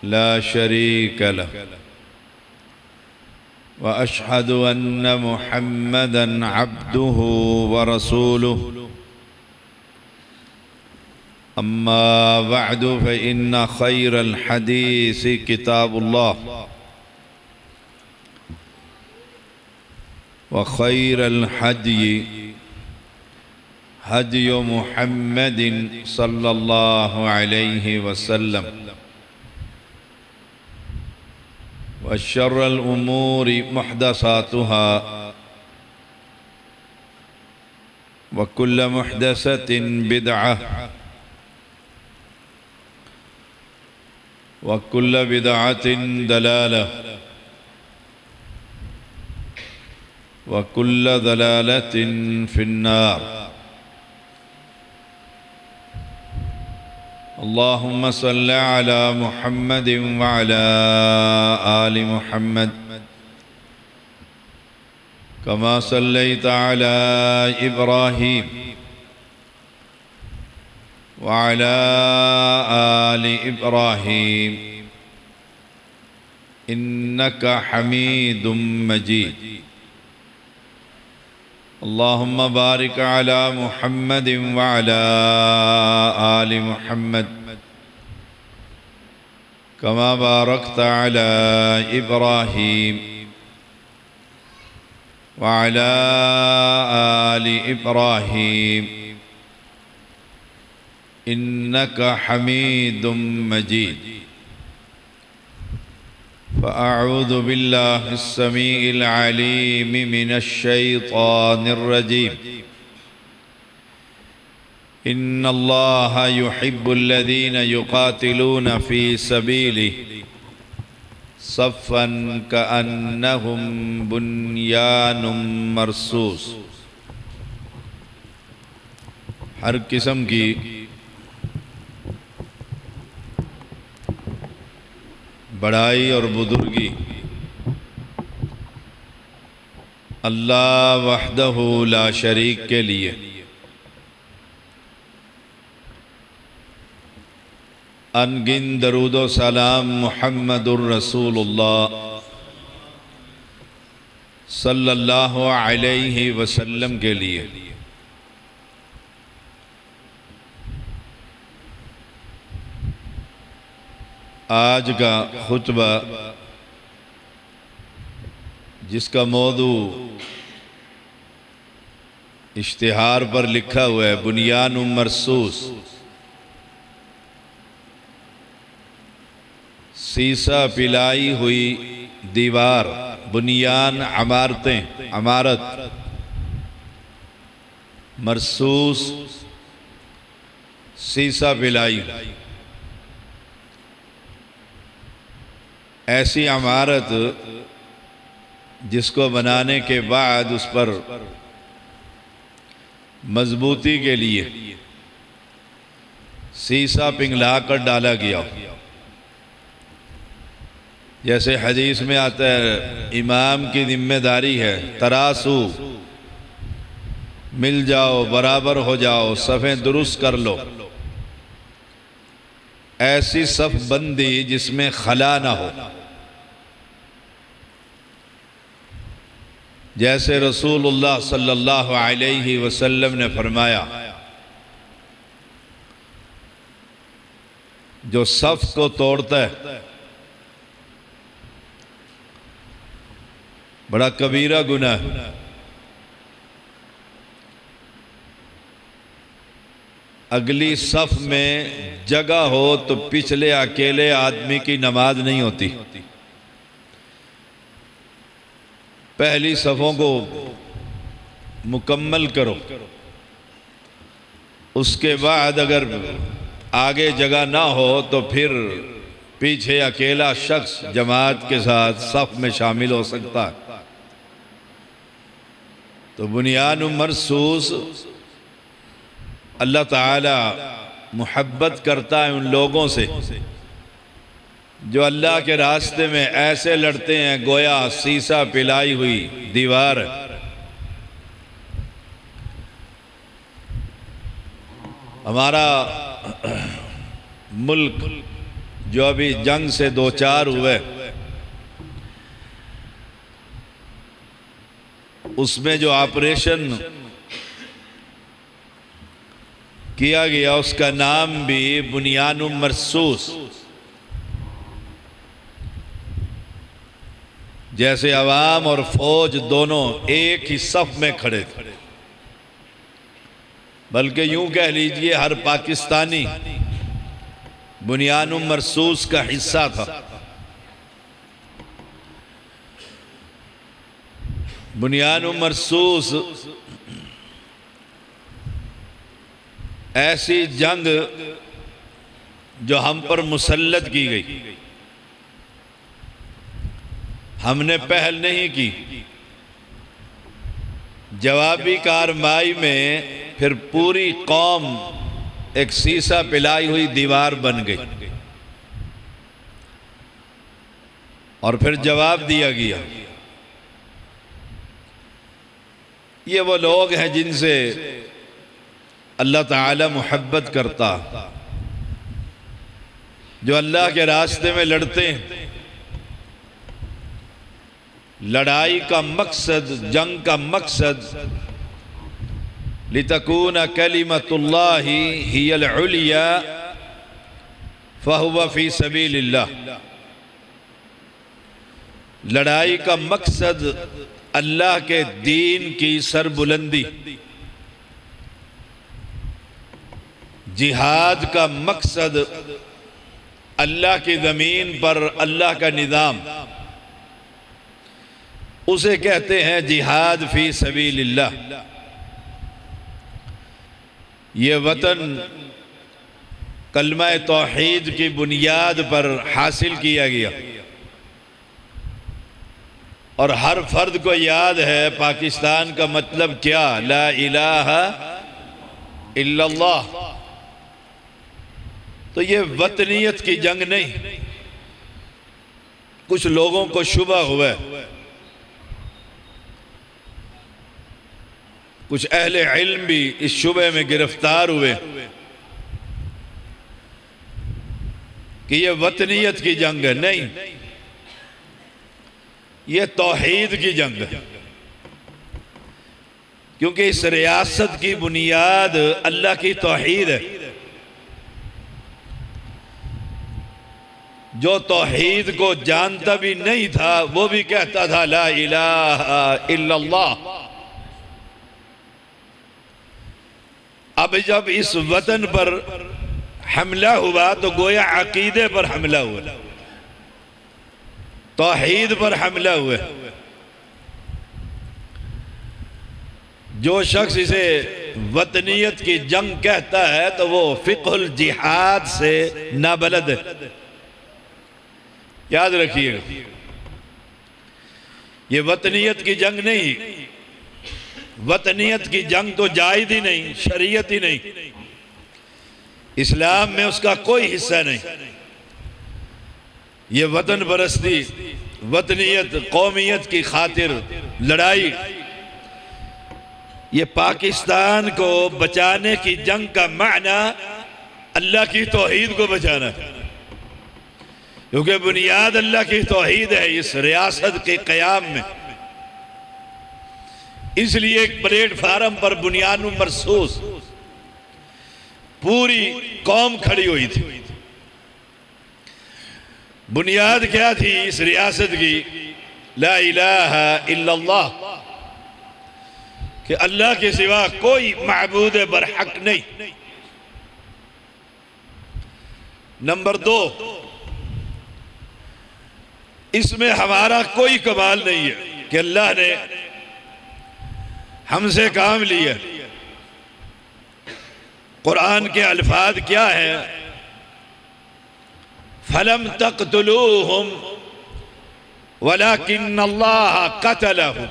ला शरीक लह व अशहदु अन्न मुहम्मदन अब्दुहु व रसूलुहु अम्मा बअदु फ़इन्न खैरल हदीस किताबुल्लाह व खैरल हदी हदी मुहम्मदिन सल्लल्लाहु अलैहि वसल्लम व शर्रल उमूरि मुहदसातुहा व कुल्ल मुहदसतिन बिदअह व कुल्ल बिदअतिन दलालह व कुल्ल दलालतिन फिन्नार। अल्लाहुम्मा सल्लि अला मुहम्मदिन व अला आलि मुहम्मद कमा सल्लैता अला इब्राहीम व अला आलि इब्राहीम इन्नका हमीदुम मजीद। अल्लाहुम्मा बारिक अला मुहम्मदिन व अला आलि मुहम्मद कमा बारकता अला इब्राहीम व अला आलि इब्राहीम इन्नका हमीदुम मजीद। फ़अऊज़ु बिल्लाहिस समीइल अलीम मिनश शैतानिर रजीम। इन्नल्लाहा युहिब्बुल्लज़ीना युक़ातिलूना फ़ी सबीलिहि सफ़्फ़न कअन्नहुम बुन्यानुम मरसूस। हर किस्म की बड़ाई और बुजुर्गी अल्लाह वहदहु ला शरीक के लिए। अनगिन दरूदो सलाम मुहम्मदुर रसूलुल्लाह सल्लल्लाहु अलैहि वसल्लम के लिए। आज का खुतबा जिसका मौदू इश्तिहार पर लिखा हुआ है बुनियान मरसूस, सीसा पिलाई हुई दीवार, बुनियान अमारतें, अमारत, मरसूस सीसा पिलाई। ऐसी इमारत जिसको बनाने के बाद उस पर मजबूती के लिए सीसा पिघला कर डाला गया। जैसे हदीस में आता है इमाम की जिम्मेदारी है तरासू, मिल जाओ, बराबर हो जाओ, सफ़ें दुरुस्त कर लो। ऐसी सफ बंदी जिसमें खला ना हो। जैसे रसूलुल्लाह सल्लल्लाहु अलैहि वसल्लम ने फरमाया, जो सफ को तोड़ता है बड़ा कबीरा गुनाह है। अगली सफ में जगह हो तो पिछले अकेले आदमी की नमाज नहीं होती। पहली सफ़ों को मुकम्मल करो, उसके बाद अगर आगे जगह ना हो तो फिर पीछे अकेला शख्स जमात के साथ सफ़ में शामिल हो सकता है। तो बुनियान मरसूस अल्लाह ताला मुहब्बत करता है उन लोगों से जो अल्लाह के रास्ते में ऐसे लड़ते हैं गोया सीसा पिलाई हुई दीवार। हमारा मुल्क जो अभी जंग से दो चार हुए, उसमें जो ऑपरेशन किया गया उसका नाम भी बुनियानुम मरसूस। जैसे अवाम और फौज दोनों एक ही सफ में खड़े थे, बल्कि यूं कह लीजिए हर पाकिस्तानी बुनियानुम मरसूस का हिस्सा था। बुनियानुम मरसूस ऐसी जंग जो हम पर मुसल्लत की गई, हमने पहल नहीं की। जवाबी कार्रवाई में फिर पूरी कौम एक सीसा पिलाई हुई दीवार बन गई और फिर जवाब दिया गया। ये वो लोग हैं जिनसे अल्लाह ताला मोहब्बत करता, जो अल्लाह के रास्ते में लड़ते हैं। लड़ाई का मकसद, जंग का मकसद लितकून कलिमतुल्लाहि हियल उलिया फहुवा फी सबीलिल्लाह। लड़ाई का मकसद अल्लाह के दीन की सरबुलंदी, जिहाद का मकसद अल्लाह की ज़मीन पर अल्लाह का निज़ाम, उसे कहते हैं जिहाद फी सबीलिल्लाह। ये वतन कलमा तौहीद की बुनियाद पर हासिल किया गया और हर फर्द को याद है पाकिस्तान का मतलब क्या, ला इलाहा इल्लल्लाह। तो ये वतनियत की जंग नहीं। कुछ लोगों को शुबा हुआ, कुछ अहले इल्म भी इस शुबे में गिरफ्तार हुए कि ये वतनियत की जंग है। नहीं, ये तौहीद की जंग है, क्योंकि इस रियासत की बुनियाद अल्लाह की तौहीद है। जो तौहीद को जानता भी नहीं था वो भी कहता था ला इलाहा इल्लल्लाह। अब जब इस वतन पर हमला हुआ तो गोया अकीदे पर हमला हुआ, तौहीद पर हमला हुआ। जो शख्स इसे वतनियत की जंग कहता है तो वो फिक़्हुल जिहाद से नाबलद है। याद रखिएगा, ये वतनियत की जंग नहीं। वतनियत की जंग तो जायज़ ही नहीं, शरीयत ही नहीं, इस्लाम में उसका कोई हिस्सा नहीं। ये वतन परस्ती, वतनियत, कौमियत की खातिर लड़ाई, ये पाकिस्तान को बचाने की जंग का माना अल्लाह की तौहीद को बचाना है, क्योंकि बुनियाद अल्लाह की तौहीद है इस रियासत के क़याम में। इसलिए एक प्लेटफार्म पर बुनियानुम मरसूस पूरी कौम खड़ी हुई थी। बुनियाद क्या थी इस रियासत की? ला इलाहा इल्लल्लाह, कि अल्लाह के सिवा कोई माबूद बरहक नहीं। नंबर 2, इसमें हमारा कोई कमाल नहीं है कि अल्लाह ने हमसे काम लिया। कुरान के अल्फाज क्या है? फलम तक़तुलूहुम वलाकिन्नल्लाह क़तलहुम।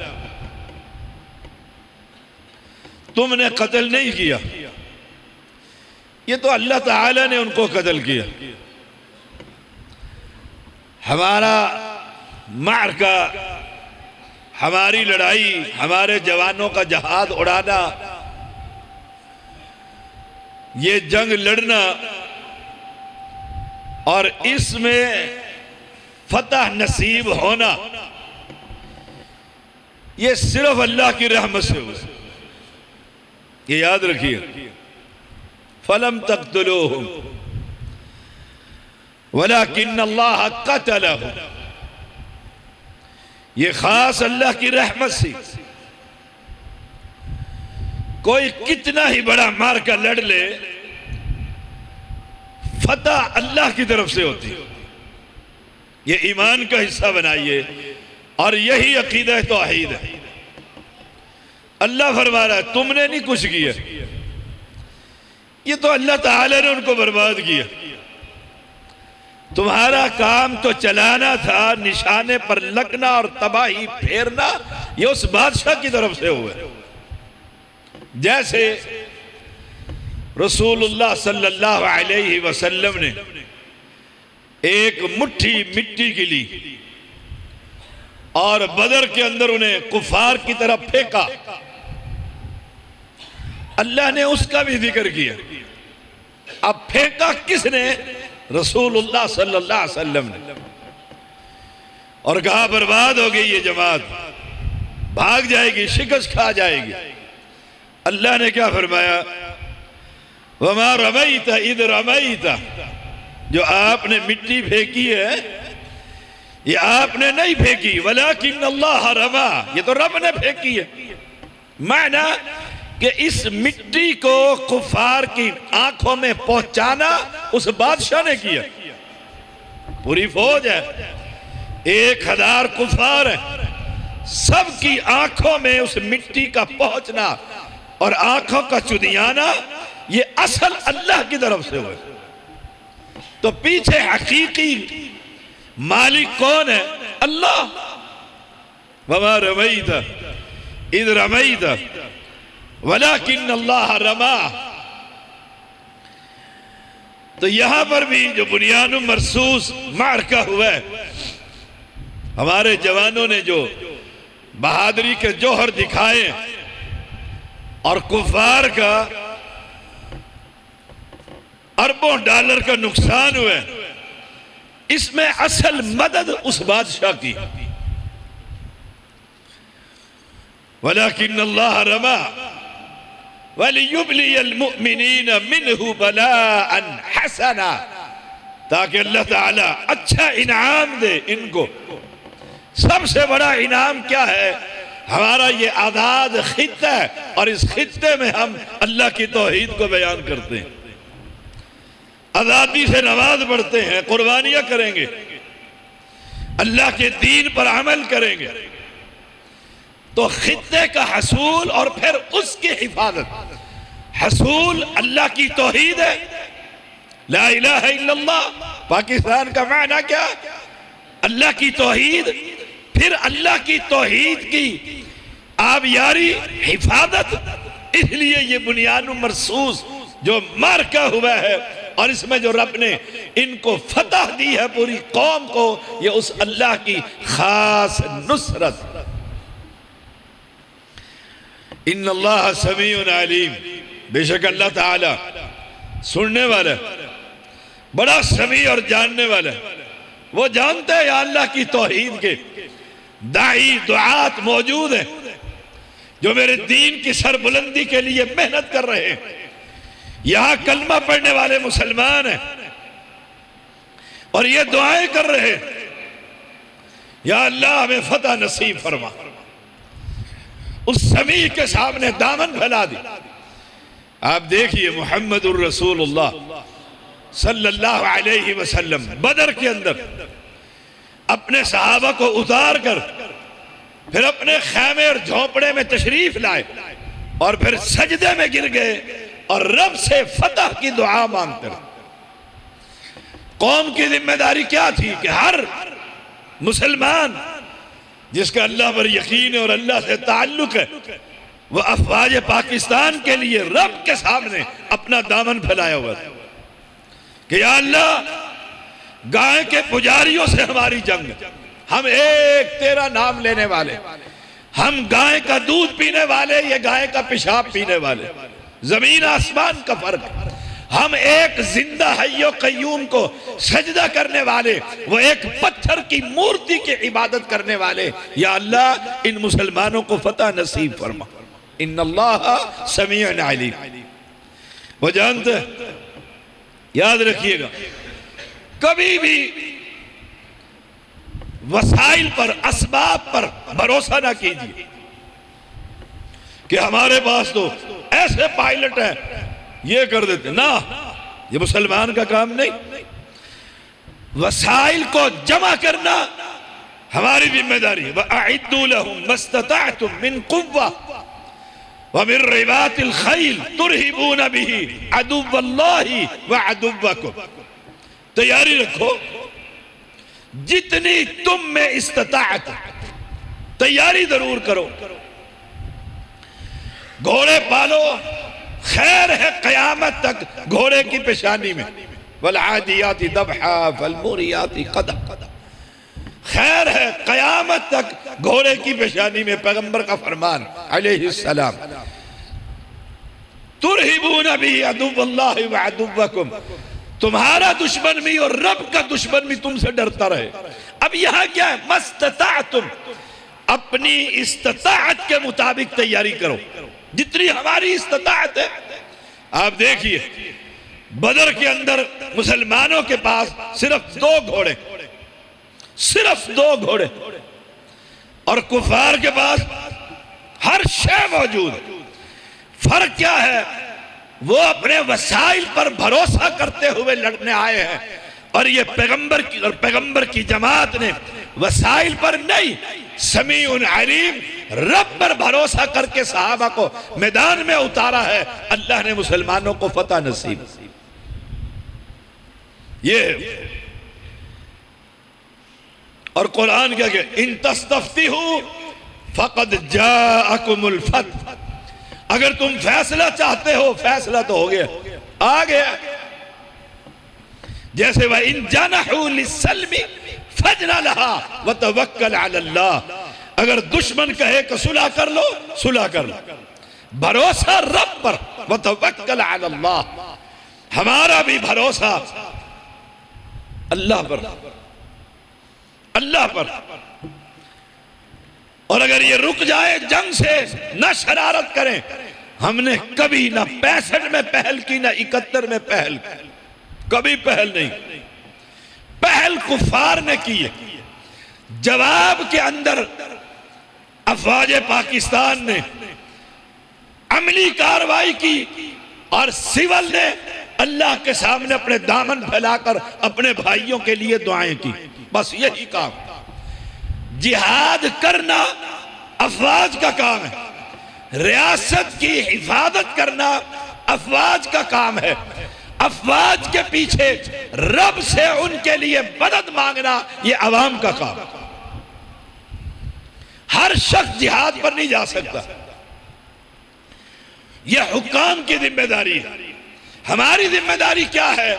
तुमने कत्ल नहीं किया, ये तो अल्लाह ताला ने उनको कत्ल किया। हमारा मारका, हमारी लड़ाई, हमारे जवानों का जहाद उड़ाना, ये जंग लड़ना और इसमें फतह नसीब होना ये सिर्फ अल्लाह की रहमत से हुआ। ये याद रखिए, फलम तक़्तुलूहुम वलाकिन अल्लाह क़तलहुम, ये खास अल्लाह की रहमत से। कोई कितना ही बड़ा मार का लड़ ले, फतह अल्लाह की तरफ से होती है। ये ईमान का हिस्सा बनाइए और यही अकीदा तौहीद है। अल्लाह फरमा रहा है तुमने नहीं कुछ किया, ये तो अल्लाह ताला ने उनको बर्बाद किया। तुम्हारा काम तो चलाना था, निशाने पर लगना और तबाही फेरना, ये उस बादशाह की तरफ से हुआ। जैसे रसूलुल्लाह सल्लल्लाहु अलैहि वसल्लम ने एक मुट्ठी मिट्टी की ली और बदर के अंदर उन्हें कुफार की तरफ फेंका, अल्लाह ने उसका भी जिक्र किया। अब फेंका किसने? रसूलुल्लाह सल्लल्लाहु अलैहि वसल्लम ने। और कहा बर्बाद हो गई ये जमात, भाग जाएगी, शिकस्त खा जाएगी। अल्लाह ने क्या फरमाया? वमा रमैता इद रमैता, जो आपने मिट्टी फेंकी है ये आपने नहीं फेंकी, वलाकिन अल्लाह रमा, ये तो रब ने फेंकी है। माना कि इस मिट्टी को कुफार की आंखों में पहुंचाना उस बादशाह ने किया। पूरी फौज है, 1000 कुफार है, सबकी आंखों में उस मिट्टी का पहुंचना और आंखों का चुदियाना, ये असल अल्लाह की तरफ से हुआ। तो पीछे हकीकी मालिक कौन है? अल्लाह। वमा रमैता इद रमैता वलाकिन अल्लाह रमा। तो यहां पर भी जो बुनियानु मरसूस मारका हुआ है, हमारे जवानों ने जो बहादुरी के जौहर दिखाए और कुफार का अरबों डॉलर का नुकसान हुआ, इसमें असल मदद उस बादशाह की। वलाकिन अल्लाह रमा वलियुब्लियल मुमिनीन मिन्हु बलाअन हसना, ताकि अल्लाह ताला अच्छा इनाम दे इनको। सबसे बड़ा इनाम क्या है? हमारा ये आज़ाद खित्ता है और इस खित्ते में हम अल्लाह की तौहीद को बयान करते हैं, आज़ादी से नमाज पढ़ते हैं, कुर्बानियां करेंगे, अल्लाह के दीन पर अमल करेंगे। तो खित्ते का हसूल और फिर उसकी हिफाजत। हसूल अल्लाह की तौहीद है, ला इलाहा इल्लल्लाह। पाकिस्तान का माना क्या? अल्लाह की तौहीद। फिर अल्लाह की तौहीद की आबियारी, हिफाजत। इसलिए ये बुनियानु मरसूस जो मार्का हुआ है और इसमें जो रब ने इनको फतह दी है पूरी कौम को, ये उस अल्लाह की खास नुसरत। इन्नल्लाह समीउन अलीम, बेशक अल्लाह ताला सुनने वाला, बड़ा समी और जानने वाला। वो जानते हैं अल्लाह की तौहीद के दाई दुआत मौजूद हैं जो मेरे दीन की सरबुलंदी के लिए मेहनत कर रहे हैं। यहां कलमा पढ़ने वाले मुसलमान हैं और ये दुआएं कर रहे हैं, या अल्लाह हमें फतह नसीब फरमा। उस समी के सामने दामन फैला दी। आप देखिए मुहम्मदुर रसूलुल्लाह सल्लल्लाहु अलैहि वसल्लम बदर के अंदर अपने सहाबा को उतार कर फिर अपने खैमे और झोपड़े में तशरीफ लाए और फिर सजदे में गिर गए और रब से फतह की दुआ मांगते रहे। कौम की जिम्मेदारी क्या थी कि हर मुसलमान जिसका अल्लाह पर यकीन है और अल्लाह से ताल्लुक है, वह अफवाज पाकिस्तान के लिए रब के सामने अपना दामन फैलाया हुआ था कि या अल्लाह, गाय के पुजारियों से हमारी जंग, हम एक तेरा नाम लेने वाले, हम गाय का दूध पीने वाले, ये गाय का पेशाब पीने वाले, जमीन आसमान का फर्क। हम एक जिंदा हय्यो कय्यूम को सजदा करने वाले, वो एक पत्थर की मूर्ति की इबादत करने वाले, या अल्लाह इन मुसलमानों को फतह नसीब फरमा। इन्नल्लाह समीउन अलीम। वो जानते, याद रखिएगा, कभी भी वसाइल पर, असबाब पर भरोसा ना कीजिए कि हमारे पास तो ऐसे पायलट है, ये कर देते ना। ये मुसलमान का काम नहीं। वसाइल को जमा करना हमारी जिम्मेदारी है। वअइद्दू लहुम मस्ततअतुम मिन कुव्वा व मिन रिबातिल खैल तुरहिबून बिही अदुव्वल्लाहि व अदुव्वकुम। तैयारी रखो जितनी तुम में इस्तिताअत, तैयारी जरूर करो। घोड़े पालो, खैर है कयामत तक घोड़े की पेशानी में। वल आदियाती दबहा वल मुरियाती क़दहा, खैर है कयामत तक घोड़े की पेशानी में। पैगंबर का फरमान अलैहिस्सलाम, तुरहिबून बिही अदुव्वल्लाहि व अदुव्वकुम, तुम्हारा दुश्मन भी और रब का दुश्मन भी तुमसे डरता रहे। अब यहां क्या है? मस्तताअतुम, अपनी इस्तिताअत के मुताबिक तैयारी करो, जितनी हमारी इस्तिताअत है। आप देखिए बदर के अंदर मुसलमानों के पास सिर्फ 2 घोड़े, सिर्फ 2 घोड़े, और कुफार के पास हर शय मौजूद। फर्क क्या है? वो अपने वसाइल पर भरोसा करते हुए लड़ने आए हैं, और ये पैगंबर की और पैगंबर की जमात ने वसाइल पर नहीं, समीउन अलीम, रब पर भरोसा करके सहाबा को मैदान में उतारा है। अल्लाह ने मुसलमानों को फतह नसीब। ये और कुरान क्या कहता है? इन तस्तफ्तिहु फक़द जाअकुमुल फतह, अगर तुम फैसला चाहते हो, फैसला तो हो गया, आ गया। जैसे वह इन जनहू लिस्सल्मी फजना लहा व तवक्कल अलल्लाह, अगर दुश्मन कहे कि सुलह कर लो, सुलह कर लो, भरोसा रब पर। व तवक्कल अलल्लाह, हमारा भी भरोसा अल्लाह पर, अल्लाह पर। और अगर ये रुक जाए जंग से, न शरारत करें। हमने कभी ना 65 में पहल की, ना 71 में पहल की, कभी पहल नहीं। पहल कुफार ने की है। जवाब के अंदर अफवाज पाकिस्तान ने अमली कार्रवाई की, और सिविल ने अल्लाह के सामने अपने दामन फैलाकर अपने भाइयों के लिए दुआएं की। बस यही काम। जिहाद करना अफवाज का काम है, रियासत की हिफाजत करना अफवाज का काम है। अफवाज के पीछे रब से उनके लिए मदद मांगना यह अवाम का काम। हर शख्स जिहाद पर नहीं जा सकता, यह हुक्काम की जिम्मेदारी है। हमारी जिम्मेदारी क्या है?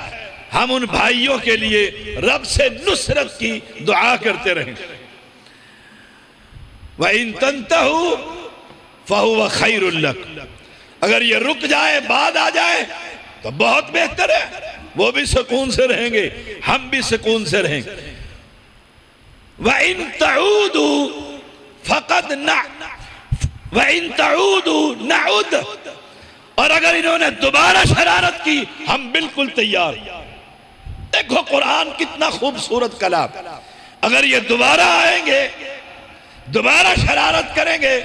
हम उन भाइयों के लिए रब से नुसरत की दुआ करते रहें। व इन तंतहु फहुव खैरुल लक, अगर ये रुक जाए, बाद आ जाए तो बहुत बेहतर है। वो भी सुकून से रहेंगे, हम भी सुकून से रहेंगे। व इन तऊदू फकद न व इन तऊदू नउद, और अगर इन्होंने दोबारा शरारत की, हम बिल्कुल तैयार। देखो कुरान कितना खूबसूरत कलाम। अगर ये दोबारा आएंगे, दोबारा शरारत करेंगे,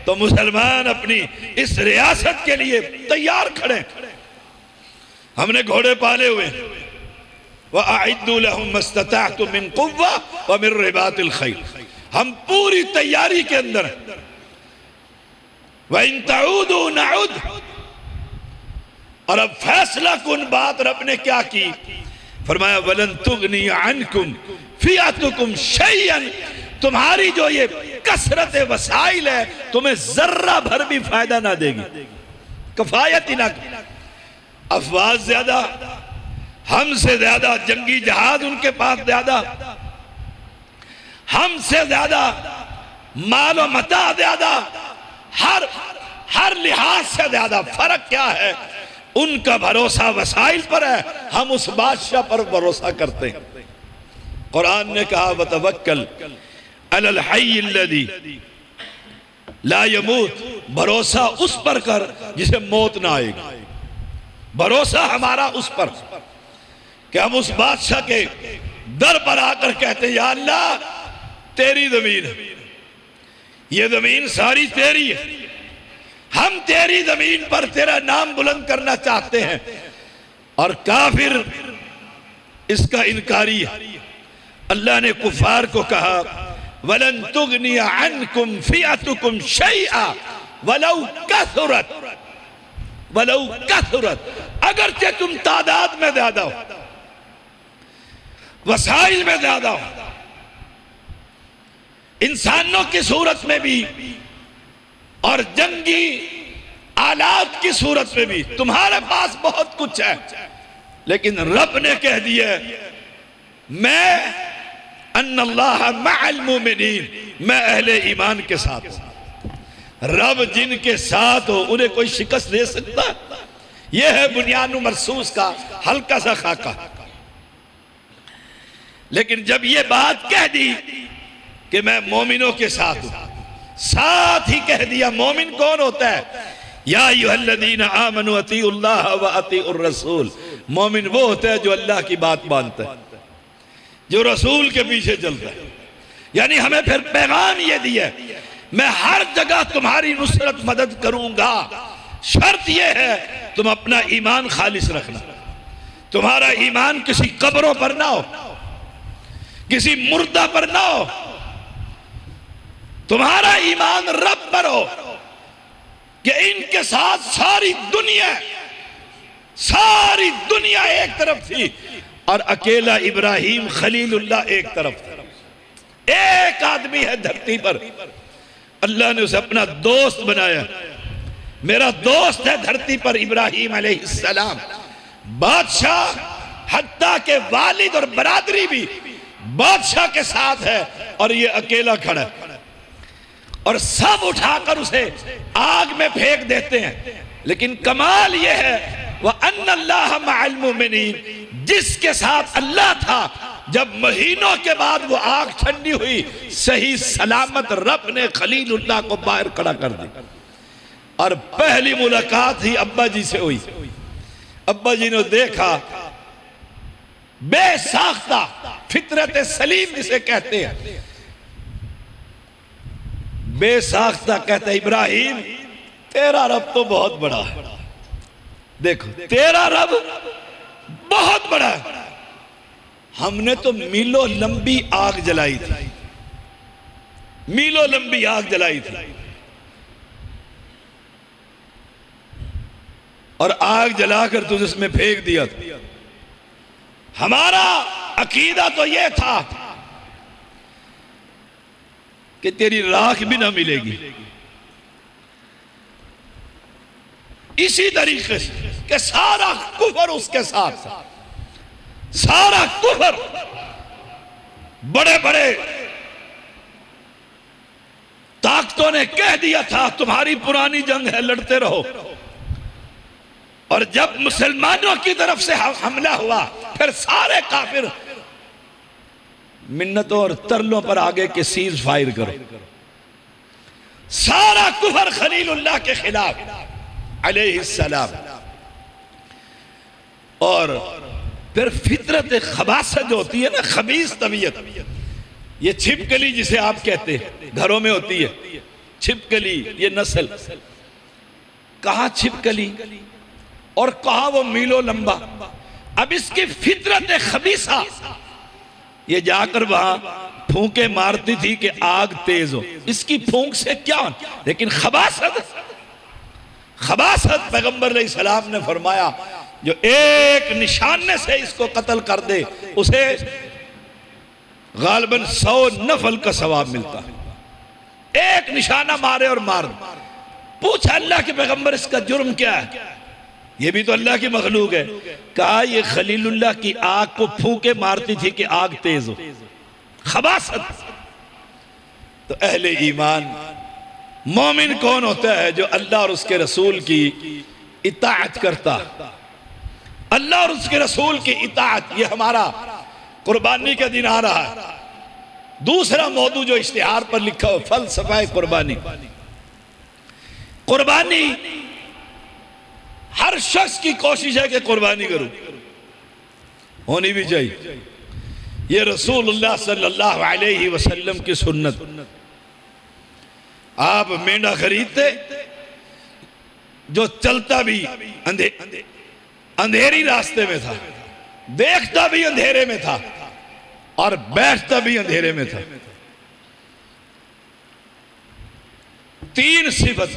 तो मुसलमान अपनी इस रियासत के लिए तैयार खड़े। हमने घोड़े पाले हुए। वअइद्दू लहुम मस्ततअतुम मिन कुव्वा व मिन रिबातिल खैल, हम पूरी तैयारी के अंदर। व इन तऊदू नउद, और अब फैसला कुन बात रब ने क्या की? फरमाया वलन तुगनी अन्कुम फिअतुकुम शैयन, तुम्हारी जो ये कसरत वसाइल है तुम्हें जर्रा भर भी फायदा ना देगी, कफायत ही ना। अफवाज ज्यादा, हमसे ज्यादा जंगी जहाज उनके पास ज्यादा, हमसे ज्यादा मालो मता ज्यादा, हर लिहाज से ज्यादा। फर्क क्या है? उनका भरोसा वसाइल पर है, हम उस बादशाह पर भरोसा करते हैं। कुरान ने कहा वतवक्कल अलल हय्यिल लज़ी ला यमूत, भरोसा उस पर कर जिसे मौत ना आएगी। भरोसा हमारा उस पर कि हम उस बादशाह के दर पर आकर कहते हैं या अल्लाह तेरी जमीन है, ये जमीन सारी तेरी है, हम तेरी जमीन पर तेरा नाम बुलंद करना चाहते हैं। और काफिर इसका इनकारी है। अल्लाह ने कुफार को कहा वलन तुगनी अन्कुम फिअतुकुम शैआ वलौ कसरत, वलौ कसरत, अगरचे तुम तादाद में ज्यादा हो, वसाइल में ज्यादा हो, इंसानों की सूरत में भी और जंगी आलात की सूरत में भी तुम्हारे पास बहुत कुछ है, लेकिन रब ने कह दिया मैं अन्नल्लाह मअल मुमिनीन, मैं अहले ईमान के साथ हूं। रब जिनके साथ हो उन्हें कोई शिकस्त दे सकता? यह है बुनियाद मरसूस का हल्का सा खाका। लेकिन जब ये बात कह दी कि मैं मोमिनों के साथ हूं, साथ ही कह दिया मोमिन कौन होता है? या अय्युहल्लज़ीना आमनू अतीउल्लाह व अतीउर रसूल, मोमिन वो होता है जो अल्लाह की बात मानता है, जो रसूल के पीछे चलता है। यानी हमें फिर पैगाम ये दिया मैं हर जगह तुम्हारी नुसरत मदद करूंगा, शर्त यह है तुम अपना ईमान खालिस रखना, तुम्हारा ईमान किसी कब्रों पर ना हो, किसी मुर्दा पर ना हो, तुम्हारा ईमान रब पर हो कि इनके साथ सारी दुनिया एक तरफ थी और अकेला इब्राहिम खलीलुल्लाह एक तरफ था। एक आदमी है धरती पर, अल्लाह ने उसे अपना दोस्त बनाया। मेरा दोस्त है धरती पर इब्राहिम अलैहिस्सलाम, बादशाह हत्ता के वालिद और बरादरी भी बादशाह के साथ है और ये अकेला खड़ा है और सब उठाकर उसे आग में फेंक देते हैं। लेकिन कमाल यह है वह अन्नल्लाह मअल मुमिनीन, जिसके साथ अल्लाह था, जब महीनों के बाद वो आग ठंडी हुई, सही सलामत रब ने खलीलुल्लाह को बाहर खड़ा कर दिया। और पहली मुलाकात ही अब्बा जी से हुई। अब्बा जी ने देखा बेसाख्ता फितरत सलीम जिसे कहते हैं, बेसाख्ता कहते हैं इब्राहिम तेरा रब तो बहुत बड़ा है, देखो तेरा रब बहुत बड़ा है, हमने तो मीलों लंबी आग जलाई थी, मीलों लंबी आग जलाई थी और आग जलाकर तुझे इसमें फेंक दिया था। हमारा अकीदा तो यह था कि तेरी राख भी ना मिलेगी। इसी तरीके से कि सारा कुफर उसके साथ था, सारा कुफर, बड़े बड़े ताकतों ने कह दिया था तुम्हारी पुरानी जंग है, लड़ते रहो। और जब मुसलमानों की तरफ से हमला हुआ फिर सारे काफिर मिन्नतों और तरलों पर आगे के सीज फायर करो। सारा कुफर खलीलुल्लाह के खिलाफ अलैहिस्सलाम। और फिर फितरत खबासत जो होती है ना, खबीस तबीयत, ये छिपकली जिसे आप कहते हैं घरों में होती है छिपकली, ये नस्ल, कहां छिपकली और कहां वो मीलों लंबा। अब इसकी फितरत खबीसा, ये जाकर वहां फूंके मारती थी कि आग तेज हो, इसकी फूंक से क्या, लेकिन खबासत, खबासत पैगंबर अलैहिस्सलाम ने फरमाया जो एक निशाने से इसको कत्ल कर दे उसे गालिबन 100 नफल का सवाब मिलता है। एक निशाना मारे और मार दे। पूछा अल्लाह के पैगंबर इसका जुर्म क्या है? ये भी तो अल्लाह की मखलूक है। कहा ये खलीलुल्लाह की आग को फूंके मारती थी कि आग तेज हो, खबासत। तो अहले ईमान मोमिन कौन होता है? जो अल्लाह और उसके रसूल की इताअत करता, अल्लाह और उसके रसूल की इताअत, ये हमारा कुर्बानी का दिन आ रहा है। दूसरा मौजू जो इश्तिहार पर लिखा हो, फलसफा कुर्बानी। कुर्बानी हर शख्स की कोशिश है कि कुर्बानी करूं, होनी भी चाहिए। ये रसूलुल्लाह सल्लल्लाहु अलैहि वसल्लम की सुन्नत। आप मेंढा खरीदते जो चलता भी अंधेरी रास्ते में था, देखता भी अंधेरे में था और बैठता भी अंधेरे में था। तीन सिफत,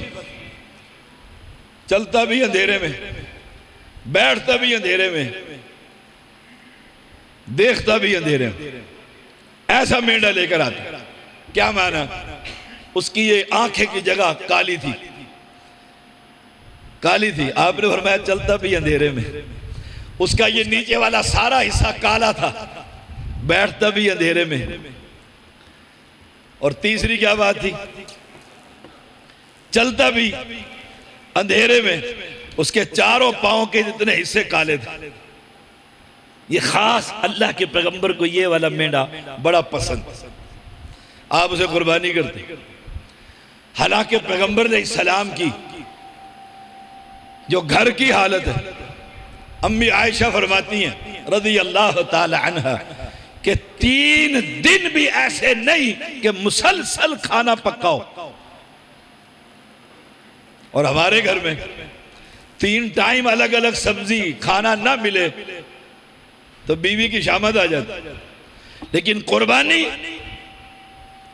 चलता भी अंधेरे में, बैठता भी अंधेरे में, देखता भी अंधेरे में। ऐसा मेंढा लेकर आता। क्या माना? उसकी ये आंखें की जगह काली थी, काली थी। आपने फरमाया चलता भी अंधेरे में। उसका ये नीचे वाला सारा हिस्सा काला था, बैठता भी अंधेरे में। और तीसरी क्या बात थी? चलता भी अंधेरे में, उसके चारों पांव के जितने हिस्से काले थे। ये खास अल्लाह के पैगंबर को ये वाला मेंढा बड़ा पसंद, आप उसे कुर्बानी करते। हालांकि पैगंबर ने सलाम की जो घर की हालत है, अम्मी आयशा फरमाती हैं रज़ी अल्लाह ताला अन्हा कि 3 दिन भी ऐसे नहीं कि मुसलसल खाना पकाओ। और हमारे घर में 3 टाइम अलग अलग सब्जी खाना ना मिले तो बीवी की शामत आ जाती। लेकिन कुर्बानी,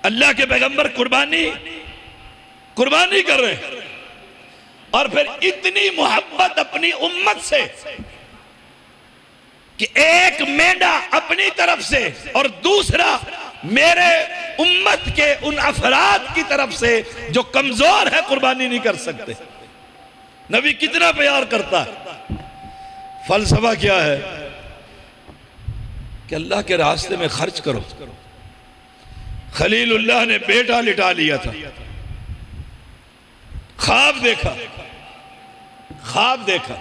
अल्लाह के पैगंबर कुर्बानी कर रहे हैं। और फिर इतनी मोहब्बत अपनी उम्मत से कि एक मेंढा अपनी तरफ से और दूसरा मेरे उम्मत के उन अफराद की तरफ से जो कमजोर है, कुर्बानी नहीं कर सकते। नबी कितना प्यार करता है। फलसफा क्या है कि अल्लाह के रास्ते में खर्च करो। खलीलुल्लाह ने बेटा लिटा लिया था, ख्वाब देखा,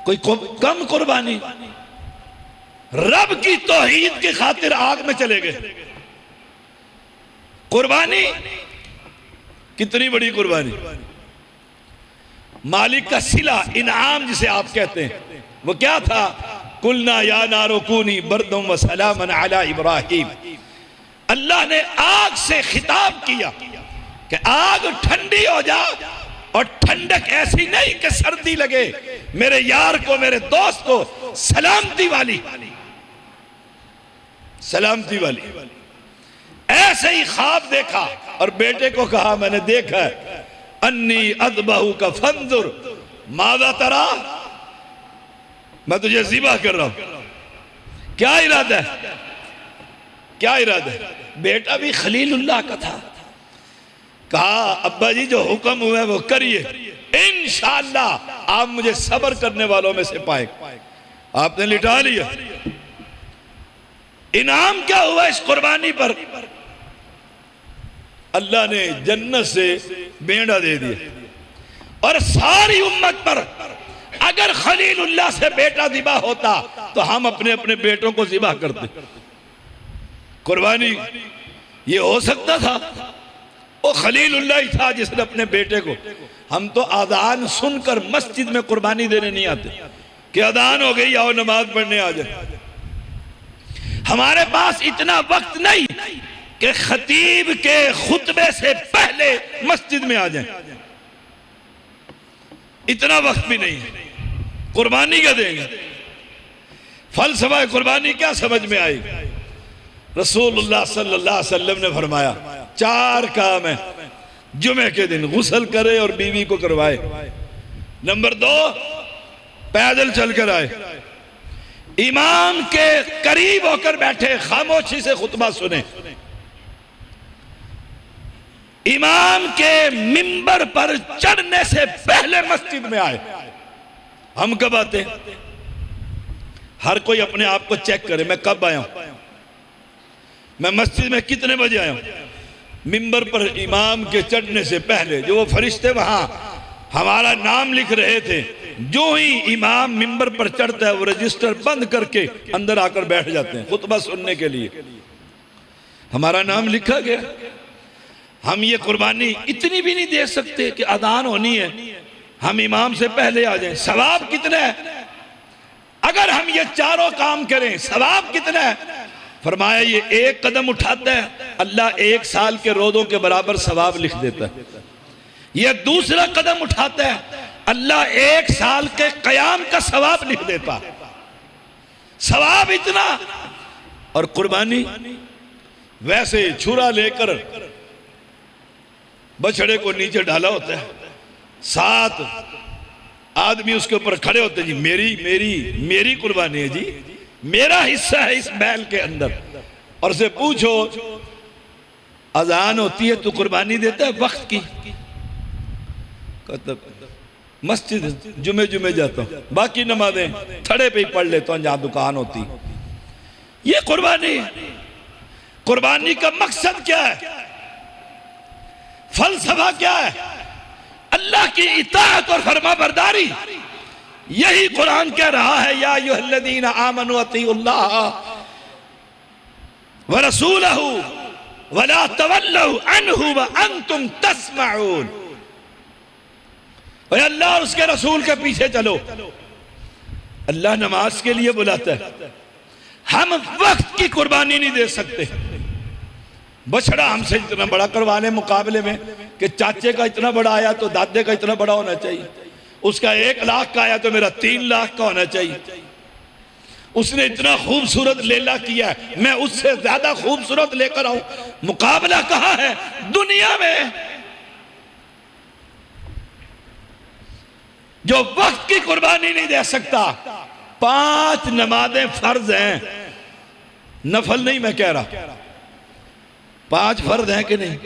कोई कम कुर्बानी, रब की तौहीद की खातिर आग में चले गए। कुर्बानी कितनी बड़ी कुर्बानी। मालिक का सिला, इनाम जिसे आप कहते हैं, वो क्या था? कुलना या नारुकूनी बरदुम व सलामन अला इब्राहिम। अल्लाह ने आग से खिताब किया कि आग ठंडी हो जा, और ठंडक ऐसी नहीं कि सर्दी लगे। मेरे यार को, मेरे दोस्त को सलामती वाली, सलामती वाली। ऐसे ही ख्वाब देखा और बेटे को कहा, मैंने देखा अन्नी अदबहू का फंजुर मादा तरा, मैं तुझे ज़िबा कर रहा हूं। क्या इरादा है? क्या इरादा है? बेटा भी खलीलुल्लाह का था। कहा अब्बा जी जो हुक्म हुआ है वो करिए, इंशाअल्लाह आप मुझे सब्र करने वालों में से पाए। आपने लिटा लिया। इनाम क्या हुआ इस कुर्बानी पर? अल्लाह ने जन्नत से मेंढा दे दिया। और सारी उम्मत पर अगर खलीलुल्लाह से बेटा ज़िबा होता तो हम अपने अपने बेटों को ज़िबा करते। कुर्बानी ये हो सकता था। वो खलीलुल्लाह ही था जिसने अपने बेटे को। हम तो अजान सुनकर मस्जिद में कुर्बानी देने नहीं आते कि अजान हो गई आओ नमाज पढ़ने आ जाए। हमारे पास इतना वक्त नहीं कि खतीब के खुतबे से पहले मस्जिद में आ जाएं। इतना वक्त भी नहीं है। कुर्बानी क्या देंगे? फलसफा कुर्बानी क्या समझ में आई? रसूलुल्लाह सल्लल्लाहु अलैहि वसल्लम ने फरमाया 4 काम है। जुमे के दिन गुस्ल करे और बीवी को करवाए। नंबर 2, पैदल चलकर आए। इमाम के करीब होकर बैठे, खामोशी से खुतबा सुने। इमाम के मिंबर पर चढ़ने से पहले मस्जिद में आए। हम कब आते हैं? हर कोई अपने आप को चेक करे, मैं कब आया हूं, मैं मस्जिद में कितने बजे आया हूं। मिंबर पर इमाम के चढ़ने से पहले जो वो फरिश्ते वहां हमारा नाम लिख रहे थे, जो ही इमाम मिंबर पर चढ़ता है वो रजिस्टर बंद करके अंदर आकर बैठ जाते हैं खुतबा सुनने के लिए। हमारा नाम लिखा गया। हम ये कुर्बानी इतनी भी नहीं दे सकते कि अदान होनी है हम इमाम से पहले आ जाएं। सवाब कितना है अगर हम ये चारों काम करें? सवाब कितना है? फरमाया ये एक कदम उठाता है अल्लाह 1 साल के रोज़ों के बराबर सवाब लिख देता है। ये दूसरा कदम उठाता है अल्लाह 1 साल के कयाम का सवाब लिख देता। सवाब इतना। और कुर्बानी वैसे छुरा लेकर बछड़े को नीचे डाला होता है, 7 आदमी उसके ऊपर खड़े होते हैं, जी मेरी मेरी मेरी कुर्बानी है, जी मेरा हिस्सा है इस बैल के अंदर। और से पूछो अजान होती है तो कुर्बानी देता है वक्त की? मस्जिद जुमे जुमे जाता हूं, बाकी नमाजें थड़े पे ही पढ़ लेता हूं जहां दुकान होती। ये कुर्बानी। कुर्बानी का मकसद क्या है? फलसफा क्या है? अल्लाह की इताअत और फरमाबरदारी। यही कुरान कह रहा है या अय्युहल्लज़ीना आमनू अतीउल्लाह व रसूलहू वला तवल्लू अन्हु व अंतुम तस्मऊन। अल्लाह और उसके रसूल के पीछे चलो। अल्लाह नमाज के लिए बुलाता है। हम वक्त की कुर्बानी नहीं दे सकते। बछड़ा हमसे इतना बड़ा करवाने मुकाबले में कि चाचे का इतना बड़ा आया तो दादे का इतना बड़ा होना चाहिए, उसका 1 लाख का आया तो मेरा 3 लाख का होना चाहिए, उसने इतना खूबसूरत लेला किया मैं उससे ज्यादा खूबसूरत लेकर आऊं। मुकाबला कहां है? दुनिया में। जो वक्त की कुर्बानी नहीं दे सकता। 5 नमाजें फर्ज हैं, नफल नहीं मैं कह रहा, 5 फर्ज हैं कि नहीं?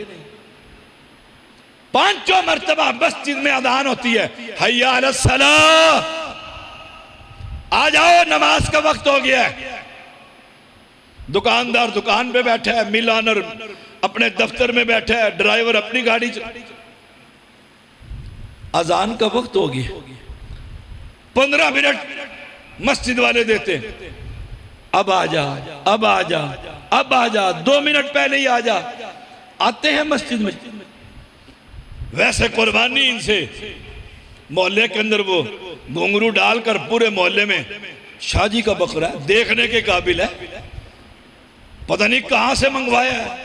5 मर्तबा मस्जिद में अजान होती है, हय्या अलस सलाह, आ जाओ नमाज का वक्त हो गया है। दुकानदार दुकान पे बैठा है, मिल ऑनर अपने दफ्तर में बैठा है, ड्राइवर अपनी गाड़ी अजान का वक्त हो गया। 15 मिनट मस्जिद वाले देते हैं, अब आ जा, अब आ जा, अब आ जा, 2 मिनट पहले ही आ जा। आते हैं मस्जिद में। वैसे कुर्बानी इनसे मोहल्ले के अंदर वो घुंघरू डालकर पूरे मोहल्ले में शादी का बकरा है, देखने के काबिल है, पता नहीं कहां से मंगवाया है।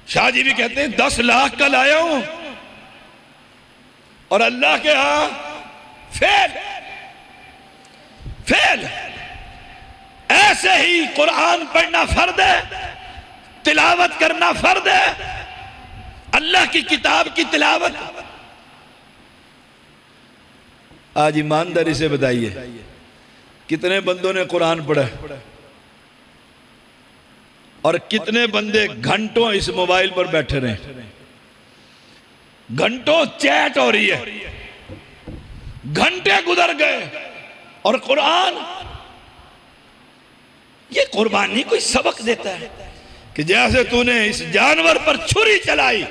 शाहजी भी कहते हैं 10 लाख का लाया हूं और अल्लाह के यहां फेल फेल। ऐसे ही कुरान पढ़ना फर्द है, तिलावत करना फर्द है, अल्लाह की किताब की तिलावत। आज ईमानदारी से बताइए कितने बंदों ने कुरान पढ़ा और कितने बंदे घंटों इस मोबाइल पर बैठे रहे, घंटों चैट हो रही है, घंटे गुजर गए और कुरान। ये कुर्बानी कोई सबक देता है कि जैसे तूने इस जानवर पर छुरी चलाई,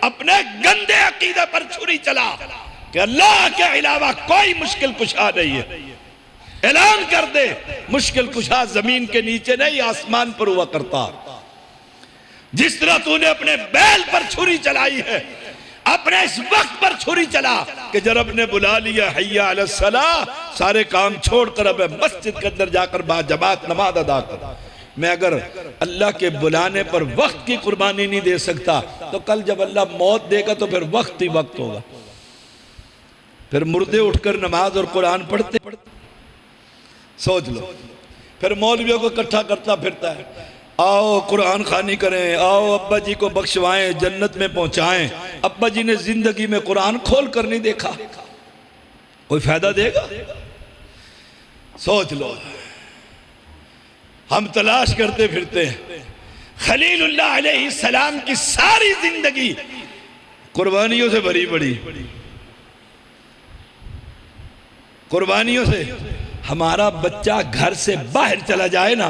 अपने गंदे अकीदे पर छुरी चला कि अल्लाह के अलावा कोई मुश्किल कुशा नहीं है। ऐलान कर दे मुश्किल कुशा जमीन के नीचे नहीं आसमान पर हुआ करता। जिस तरह तूने अपने बैल पर छुरी चलाई है, अपने इस वक्त पर छुरी चला कि जब रब ने बुला लिया हय्या अलस सलाह, सारे काम छोड़कर अब मस्जिद के अंदर जाकर बाजमात नमाज अदा कर। मैं अगर अल्लाह के बुलाने पर वक्त की कुर्बानी नहीं दे सकता तो कल जब अल्लाह मौत देगा तो फिर वक्त ही वक्त होगा। फिर मुर्दे उठकर नमाज और कुरान पढ़ते पढ़ते सोच लो। फिर मौलवियों को इकट्ठा करता फिरता है, आओ कुरान खानी करें, आओ अब्बा जी को बख्शवाएं, जन्नत में पहुंचाएं। अब्बा जी ने जिंदगी में कुरान खोल कर नहीं देखा, कोई फायदा देगा? सोच लो। हम तलाश करते फिरते हैं। खलीलुल्लाह अलैहिस्सलाम की सारी जिंदगी कुर्बानियों से भरी पड़ी, कुर्बानियों से। हमारा बच्चा घर से बाहर चला जाए ना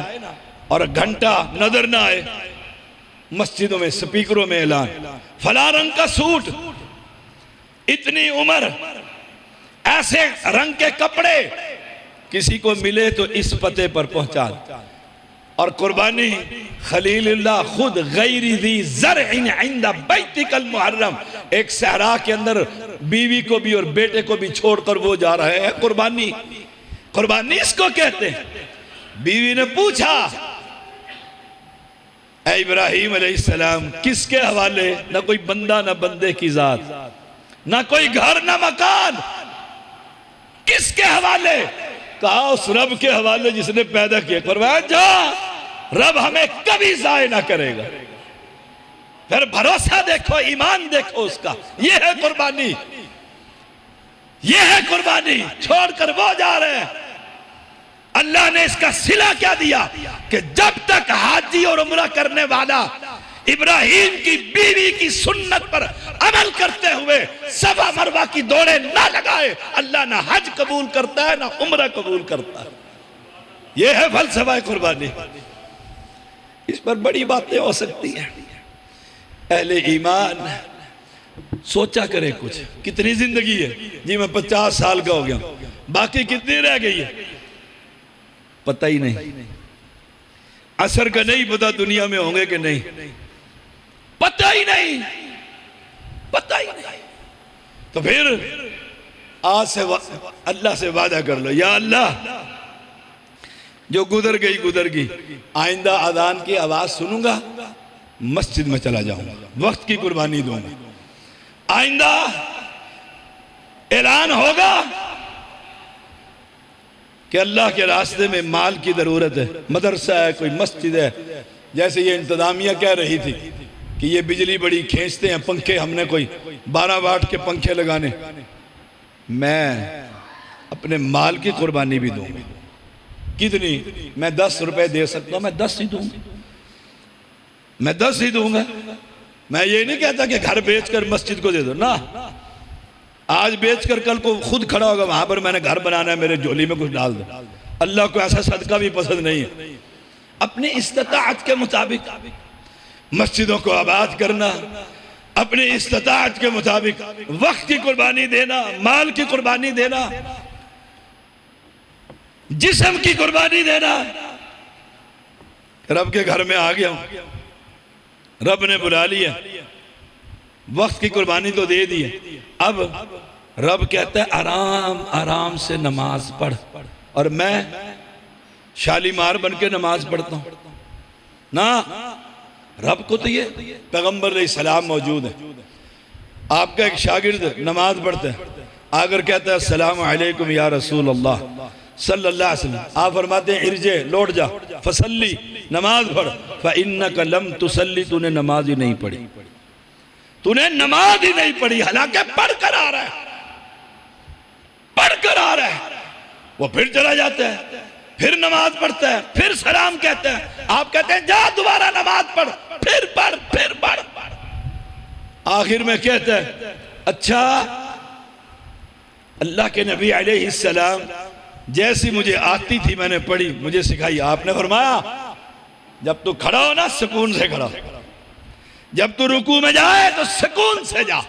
और घंटा नजर ना आए, मस्जिदों में स्पीकरों में ऐलान, फला रंग का सूट, इतनी उम्र, ऐसे रंग के कपड़े, किसी को मिले तो इस पते पर पहुंचा। और कुर्बानी खलीलुल्लाह खुद गैरी दी ज़रइन इंदा बैतिकल मुहर्रम, एक सहरा के अंदर बीवी को भी और बेटे को भी छोड़कर वो जा रहे हैं। कुर्बानी, कुर्बानी इसको कहते हैं। बीवी ने पूछा, ऐ इब्राहिम अलैहिस्सलाम किसके हवाले? ना कोई बंदा ना बंदे की जात, ना कोई घर ना मकान, किसके हवाले? कहा उस रब के हवाले जिसने पैदा किया। फरमाया जा, रब हमें कभी जाए ना करेगा। फिर भरोसा देखो, ईमान देखो उसका। ये है कुर्बानी, ये है कुर्बानी। छोड़कर वो जा रहे हैं। अल्लाह ने इसका सिला क्या दिया कि जब तक हाजी और उम्रा करने वाला इब्राहिम की बीवी की सुन्नत पर अमल करते हुए सफा मरवा की दौड़े ना लगाए, अल्लाह ना हज कबूल करता है ना उम्रा कबूल करता है। यह है फलसफा कुर्बानी। इस पर बड़ी बातें हो सकती हैं। अहले ईमान सोचा करे कुछ, कितनी जिंदगी है जी? मैं 50 साल का हो गया, बाकी कितनी रह गई है पता ही नहीं। असर का नहीं पता दुनिया में होंगे कि नहीं, पता ही नहीं, पता ही नहीं। तो फिर आज से अल्लाह से वादा कर लो, या अल्लाह जो गुजर गई गुजर गई, आइंदा अजान की आवाज सुनूंगा मस्जिद में चला जाऊंगा, वक्त की कुर्बानी दूंगा। आइंदा ऐलान होगा कि अल्लाह के रास्ते में माल की जरूरत है, मदरसा है, कोई मस्जिद है। जैसे ये इंतजामिया कह रही थी कि ये बिजली बड़ी खींचते हैं, पंखे हमने कोई 12 वाट के पंखे लगाने, मैं अपने माल की कुर्बानी भी दूंगा। कितनी? मैं 10 रुपए दे सकता हूं, मैं 10 ही दूंगा, मैं 10 ही दूंगा। मैं ये नहीं कहता कि घर बेचकर मस्जिद को दे दो ना, आज बेचकर कल को खुद खड़ा होगा वहां पर मैंने घर बनाना है, मेरे झोली में कुछ डाल दो। अल्लाह को ऐसा सदका भी पसंद नहीं है। अपने इस्तिताअत के मुताबिक मस्जिदों को आबाद करना, अपने इस्तिताअत के मुताबिक वक्त की कुर्बानी देना, माल की कुर्बानी देना, जिस्म की कुर्बानी देना। रब के घर में आ गया हूं, रब ने बुला लिया, वक्त की कुर्बानी तो दे दी है। अब रब कहता है आराम आराम से नमाज पढ़, और मैं शालीमार बन के नमाज पढ़ता हूं ना। रब को तो ये पैगंबर अलैहिस्सलाम मौजूद है, आपका एक शागिर्द नमाज पढ़ता है, आकर कहता है अस्सलामु अलैकुम या रसूल अल्लाह सल्लल्लाहु अलैहि वसल्लम। आप फरमाते हैं इरजे, लौट जा, फसल्ली, नमाज पढ़, फइन्नका लम तुसल्ली, तूने नमाज ही नहीं पढ़ी, तूने नमाज ही नहीं पढ़ी। हालांकि पढ़कर आ रहा है, पढ़कर आ रहा है। वो फिर चला जाता है, फिर नमाज पढ़ता है, फिर सलाम कहता है। आप कहते हैं जा दोबारा नमाज पढ़, फिर पढ़, फिर पढ़। आखिर में कहता है अच्छा अल्लाह के नबी अलैहिस्सलाम जैसी मुझे आती थी मैंने पढ़ी, मुझे सिखाई। आपने फरमाया जब तू खड़ा हो ना सुकून से खड़ा, जब तू रुकू में जाए तो सुकून से जा।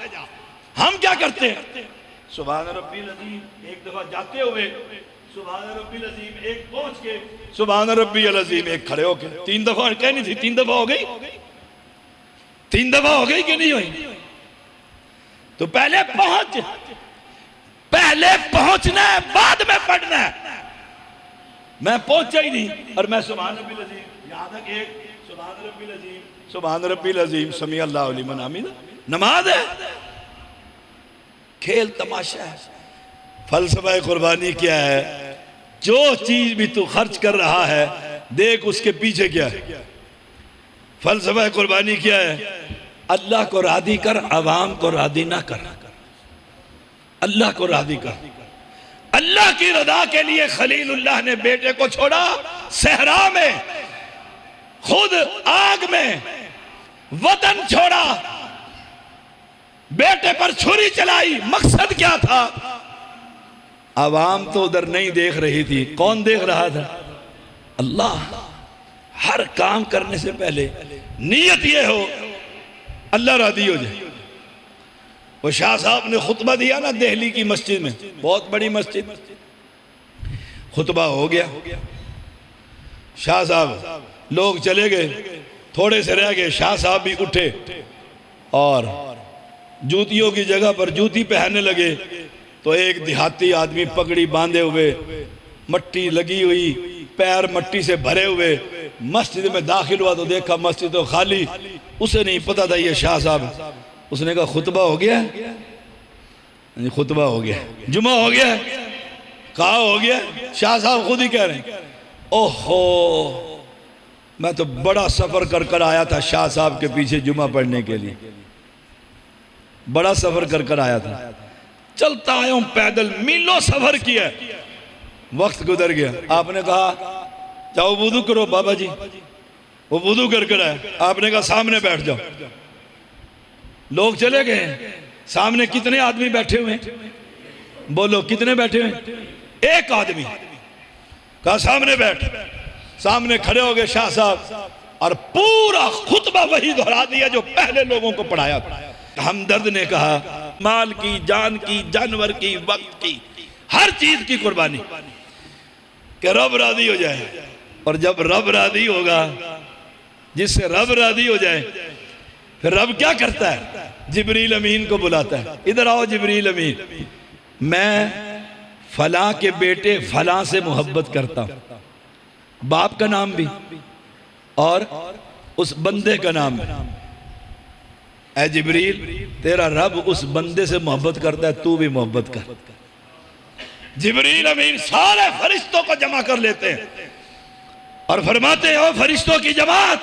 हम क्या करते हैं? सुभान रब्बिल अज़ीम एक दफा जाते हुए, सुभान रब्बिल अज़ीम एक पहुंच के, सुभान रब्बिल अज़ीम एक खड़े होके, 3 दफा कहनी थी, 3 दफा हो गई, 3 दफा हो गई कि नहीं हुई? तो पहले पहुंचना है, बाद में पढ़ना है। मैं पहुंचा ही नहीं और मैं सुभान रब्बिल अज़ीम, यहां तक एक सुभान रब्बिल अज़ीम, सुभान रब्बिल अज़ीम, समी अल्लाहु लिमन हमीदा। नमाज है, खेल तमाशा है। फलसफा कुर्बानी क्या है? जो चीज भी तू खर्च कर रहा है देख उसके पीछे क्या है। फलसफा कुर्बानी क्या है? अल्लाह को राजी कर, अवाम को राजी ना कर। अल्लाह को राजी कर। अल्लाह की रजा के लिए खलीलुल्लाह ने बेटे को छोड़ा सहरा में, खुद आग में, वतन छोड़ा, बेटे पर छुरी चलाई। मकसद क्या था? आवाम तो उधर नहीं देख रही थी, कौन देख रहा था? अल्लाह। हर काम करने से पहले नीयत ये हो अल्लाह राजी हो जाए। वो शाह साहब ने खुतबा दिया ना दिल्ली की मस्जिद में, बहुत बड़ी मस्जिद, खुतबा हो गया, शाह साहब लोग चले गए, थोड़े से रह गए, शाह साहब भी उठे और जूतियों की जगह पर जूती पहनने लगे। तो एक देहाती आदमी पगड़ी बांधे हुए, मट्टी लगी हुई, पैर मट्टी से भरे हुए मस्जिद में दाखिल हुआ तो देखा मस्जिद तो खाली। उसे नहीं पता था ये शाह साहब। उसने कहा खुतबा हो गया? खुतबा हो गया, जुमा हो गया? कहा हो गया? शाह साहब खुद ही कह रहे हैं ओहो मैं तो बड़ा सफर कर कर आया था शाह साहब के पीछे जुमा पढ़ने के लिए, बड़ा सफर कर कर आया था, चलता आया हूं पैदल, मीलों सफर किया, वक्त गुजर गया। आपने कहा जाओ वुदू करो बाबा जी, वो वुदू कर कर आया। आपने कहा सामने बैठ जाओ। लोग चले गए, सामने कितने आदमी बैठे हुए? बोलो कितने बैठे हुए? एक आदमी। कहा सामने बैठ। सामने खड़े हो गए शाह साहब और पूरा खुतबा वही दोहरा दिया जो पहले लोगों को पढ़ाया था। हमदर्द ने कहा माल की, जान की, जानवर की, वक्त की, हर चीज की कुर्बानी कि रब राजी हो जाए। और जब रब राजी होगा, जिससे रब राजी हो जाए, फिर रब क्या करता है? जिब्रील अमीन को बुलाता है, इधर आओ जिब्रील अमीन, मैं फलां के बेटे फलां से मोहब्बत करता हूं, बाप का नाम भी और उस बंदे का नाम भी। ऐ जिब्रील तेरा रब उस बंदे से मोहब्बत करता है, तू भी मोहब्बत कर। जिब्रील अमीन सारे फरिश्तों को जमा कर लेते हैं और फरमाते हो फरिश्तों की जमात,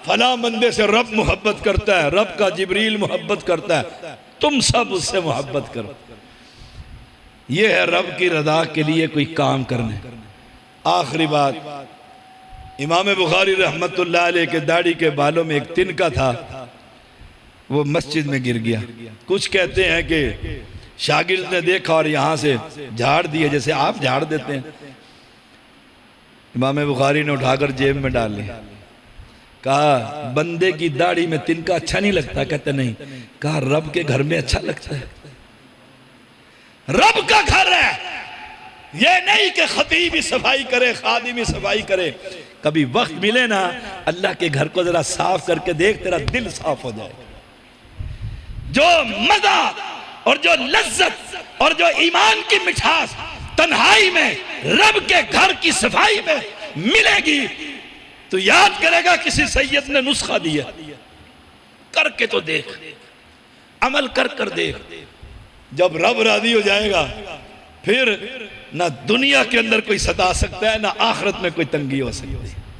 फला बंदे से रब मोहब्बत करता है, रब का जिब्रील मोहब्बत करता है, तुम सब उससे मोहब्बत करो। यह है रब की रजा के लिए कोई काम करने। आखिरी बात, इमाम बुखारी रहमतुल्लाह अलैह के दाढ़ी के बालों में एक तिनका था, वो मस्जिद में गिर गया। कुछ कहते हैं कि शागिर्द ने देखा और यहां से झाड़ दिए, जैसे आप झाड़ देते हैं। इमाम बुखारी ने उठाकर जेब में डाल लिया। कहा बंदे की दाढ़ी में तिनका अच्छा नहीं लगता? कहते नहीं। कहा रब के घर में अच्छा लगता है, रब का घर है, ये नहीं कि खतीब ही सफाई करे, खादिम ही सफाई करे। कभी वक्त मिले ना, अल्लाह के घर को जरा साफ करके देख, तेरा दिल साफ हो जाएगा। जो मजा और जो लज्जत और जो ईमान की मिठास तन्हाई में रब के घर की सफाई में मिलेगी, तो याद करेगा किसी सैयद ने नुस्खा दिया, करके तो देख, अमल कर कर देख। जब रब राजी हो जाएगा, फिर ना दुनिया के अंदर कोई सता सकता है, ना आखिरत में कोई तंगी हो सकती है।